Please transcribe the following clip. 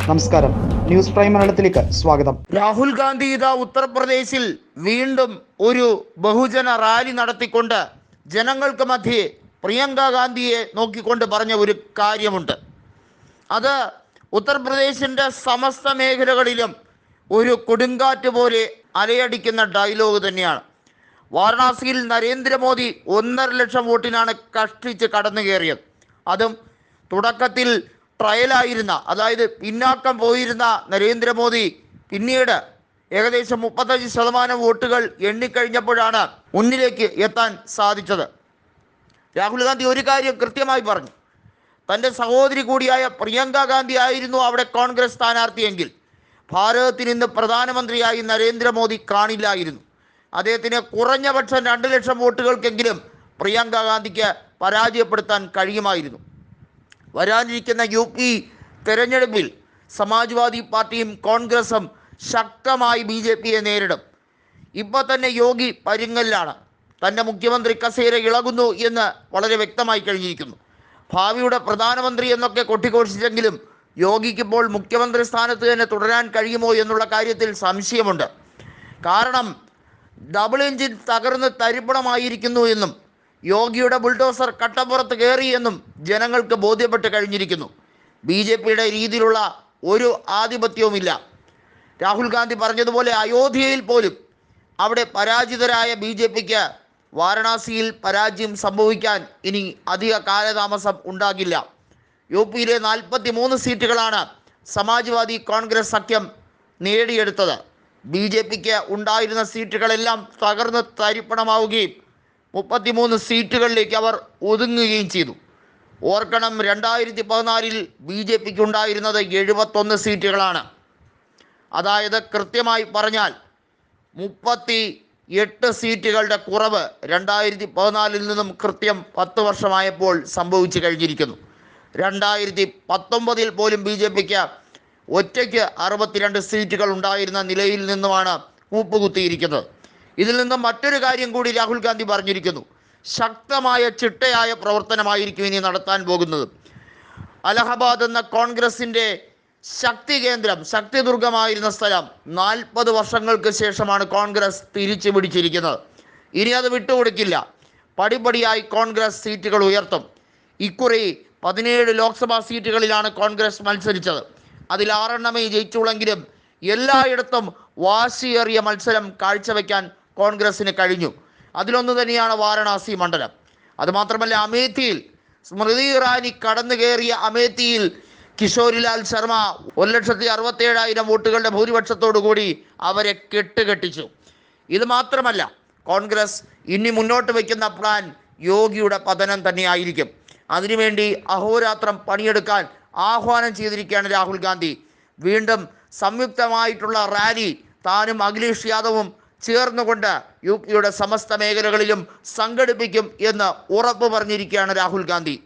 നമസ്കാരം, news prime മലയാളത്തിലേക്ക് സ്വാഗതം. രാഹുൽ ഗാന്ധി ഇതാ ഉത്തർപ്രദേശിൽ വീണ്ടും ഒരു ബഹുജന റാലി നടത്തിക്കൊണ്ട് ജനങ്ങൾക്ക് മധ്യേ പ്രിയങ്ക ഗാന്ധിയെ നോക്കിക്കൊണ്ട് പറഞ്ഞ ഒരു കാര്യമുണ്ട്. അത് ഉത്തർപ്രദേശിൻ്റെ സമസ്ത മേഖലകളിലും ഒരു കൊടുങ്കാറ്റ് പോലെ അലയടിക്കുന്ന ഡയലോഗ് തന്നെയാണ്. വാരണാസിയിൽ നരേന്ദ്രമോദി 1.5 ലക്ഷം വോട്ടിനാണ് കഷ്ടിച്ച് കടന്നു കയറിയത്. അതും തുടക്കത്തിൽ ട്രയലായിരുന്ന, അതായത് പിന്നാക്കം പോയിരുന്ന നരേന്ദ്രമോദി പിന്നീട് ഏകദേശം 35% വോട്ടുകൾ എണ്ണിക്കഴിഞ്ഞപ്പോഴാണ് മുന്നിലേക്ക് എത്താൻ സാധിച്ചത്. രാഹുൽ ഗാന്ധി ഒരു കാര്യം കൃത്യമായി പറഞ്ഞു. തൻ്റെ സഹോദരി കൂടിയായ പ്രിയങ്ക ഗാന്ധി ആയിരുന്നു അവിടെ കോൺഗ്രസ് സ്ഥാനാർത്ഥിയെങ്കിൽ ഭാരതത്തിന് ഇന്ന് പ്രധാനമന്ത്രിയായി നരേന്ദ്രമോദി കാണില്ലായിരുന്നു. അദ്ദേഹത്തിന് കുറഞ്ഞപക്ഷം 2 ലക്ഷം വോട്ടുകൾക്കെങ്കിലും പ്രിയങ്ക ഗാന്ധിക്ക് പരാജയപ്പെടുത്താൻ കഴിയുമായിരുന്നു. വരാനിരിക്കുന്ന UP തെരഞ്ഞെടുപ്പിൽ സമാജ്വാദി പാർട്ടിയും കോൺഗ്രസും ശക്തമായി BJPയെ നേരിടും. ഇപ്പോൾ തന്നെ യോഗി പരുങ്ങലിലാണ്. തൻ്റെ മുഖ്യമന്ത്രി കസേര ഇളകുന്നു എന്ന് വളരെ വ്യക്തമായി കഴിഞ്ഞിരിക്കുന്നു. ഭാവിയുടെ പ്രധാനമന്ത്രി എന്നൊക്കെ കൊട്ടിഘോഷിച്ചെങ്കിലും യോഗിക്കിപ്പോൾ മുഖ്യമന്ത്രി സ്ഥാനത്ത് തന്നെ തുടരാൻ കഴിയുമോ എന്നുള്ള കാര്യത്തിൽ സംശയമുണ്ട്. കാരണം ഡബിൾ എഞ്ചിൻ തകർന്ന് തരിപ്പണമായിരിക്കുന്നു എന്നും യോഗിയുടെ ബുൾഡോസർ കട്ടപ്പുറത്ത് കയറി എന്നും ജനങ്ങൾക്ക് ബോധ്യപ്പെട്ട് കഴിഞ്ഞിരിക്കുന്നു. BJPയുടെ രീതിയിലുള്ള ഒരു ആധിപത്യവുമില്ല. രാഹുൽ ഗാന്ധി പറഞ്ഞതുപോലെ അയോധ്യയിൽ പോലും അവിടെ പരാജിതരായ BJPക്ക് വാരണാസിയിൽ പരാജയം സംഭവിക്കാൻ ഇനി അധിക കാലതാമസം ഉണ്ടാകില്ല. UPയിലെ 43 സീറ്റുകളാണ് സമാജ്വാദി കോൺഗ്രസ് സഖ്യം നേടിയെടുത്തത്. BJPക്ക് ഉണ്ടായിരുന്ന സീറ്റുകളെല്ലാം തകർന്ന് തരിപ്പണമാവുകയും 33 സീറ്റുകളിലേക്ക് അവർ ഒതുങ്ങുകയും ചെയ്തു. ഓർക്കണം, 2014 BJPക്ക് ഉണ്ടായിരുന്നത് 71 സീറ്റുകളാണ്. അതായത് കൃത്യമായി പറഞ്ഞാൽ 38 സീറ്റുകളുടെ കുറവ് 2014 നിന്നും കൃത്യം 10 വർഷമായപ്പോൾ സംഭവിച്ചു കഴിഞ്ഞിരിക്കുന്നു. 2019 പോലും BJPക്ക് ഒറ്റയ്ക്ക് 62 സീറ്റുകൾ ഉണ്ടായിരുന്ന നിലയിൽ നിന്നുമാണ് കൂപ്പുകുത്തിയിരിക്കുന്നത്. ഇതിൽ നിന്നും മറ്റൊരു കാര്യം കൂടി രാഹുൽ ഗാന്ധി പറഞ്ഞിരിക്കുന്നു. ശക്തമായ ചിട്ടയായ പ്രവർത്തനമായിരിക്കും ഇനി നടത്താൻ പോകുന്നത്. അലഹബാദ് എന്ന കോൺഗ്രസിൻ്റെ ശക്തി കേന്ദ്രം, ശക്തിദുർഗമായിരുന്ന സ്ഥലം 40 വർഷങ്ങൾക്ക് ശേഷമാണ് കോൺഗ്രസ് തിരിച്ചു പിടിച്ചിരിക്കുന്നത്. ഇനി അത് വിട്ടുകൊടുക്കില്ല. പടിപടിയായി കോൺഗ്രസ് സീറ്റുകൾ ഉയർത്തും. ഇക്കുറി 17 ലോക്സഭാ സീറ്റുകളിലാണ് കോൺഗ്രസ് മത്സരിച്ചത്. അതിൽ 6 ജയിച്ചുള്ളെങ്കിലും എല്ലായിടത്തും വാശിയേറിയ മത്സരം കാഴ്ചവെക്കാൻ കോൺഗ്രസ്സിന് കഴിഞ്ഞു. അതിലൊന്ന് തന്നെയാണ് വാരണാസി മണ്ഡലം. അതുമാത്രമല്ല, അമേഠിയിൽ സ്മൃതി ഇറാനി കടന്നു കയറിയ അമേഠിയിൽ കിഷോരിലാൽ ശർമ്മ 1,67,000 വോട്ടുകളുടെ ഭൂരിപക്ഷത്തോടു കൂടി അവരെ കെട്ടുകെട്ടിച്ചു. ഇത് മാത്രമല്ല, കോൺഗ്രസ് ഇനി മുന്നോട്ട് വയ്ക്കുന്ന പ്ലാൻ യോഗിയുടെ പതനം തന്നെയായിരിക്കും. അതിനുവേണ്ടി അഹോരാത്രം പണിയെടുക്കാൻ ആഹ്വാനം ചെയ്തിരിക്കുകയാണ് രാഹുൽ ഗാന്ധി. വീണ്ടും സംയുക്തമായിട്ടുള്ള റാലി താനും അഖിലേഷ് യാദവും ചേർന്നുകൊണ്ട് UPയുടെ സമസ്ത മേഖലകളിലും സംഘടിപ്പിക്കും എന്ന് ഉറപ്പ് പറഞ്ഞിരിക്കുകയാണ് രാഹുൽ ഗാന്ധി.